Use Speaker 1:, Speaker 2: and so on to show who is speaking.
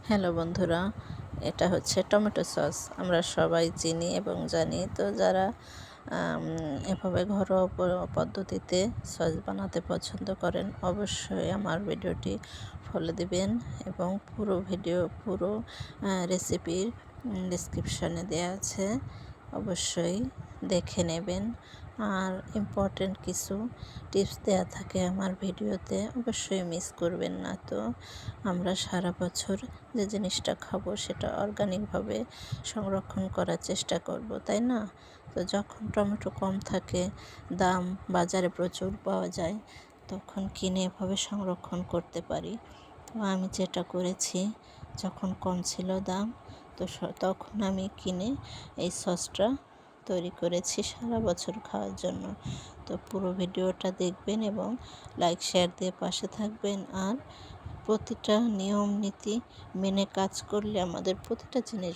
Speaker 1: Hello বন্ধুরা, এটা হচ্ছে টমেটো সস। আমরা সবাই চিনি এবং জানি। তো যারা এভাবে ঘরোয়া পদ্ধতিতে সস বানাতে পছন্দ করেন, অবশ্যই আমার ভিডিওটি ফলো দিবেন এবং পুরো রেসিপির ডেসক্রিপশানে দেওয়া আছে, অবশ্যই দেখে নেবেন। আর ইম্পর্টেন্ট কিছু টিপস দেওয়া থাকে আমার ভিডিওতে, অবশ্যই মিস করবেন না। তো আমরা সারা বছর যে জিনিসটা খাবো সেটা অর্গানিকভাবে সংরক্ষণ করার চেষ্টা করব, তাই না? তো যখন টমেটো কম থাকে, দাম বাজারে প্রচুর পাওয়া যায়, তখন কিনে এভাবে সংরক্ষণ করতে পারি। তো আমি যেটা করেছি, যখন কম ছিল দাম, তো তখন আমি কিনে এই সসটা তৈরি করেছি সারা বছর খাওয়ার জন্য। তো পুরো ভিডিওটা দেখবেন এবং লাইক শেয়ার দিয়ে পাশে থাকবেন। আর প্রতিটা নিয়ম নীতি মেনে কাজ করলে আমাদের প্রতিটা জিনিস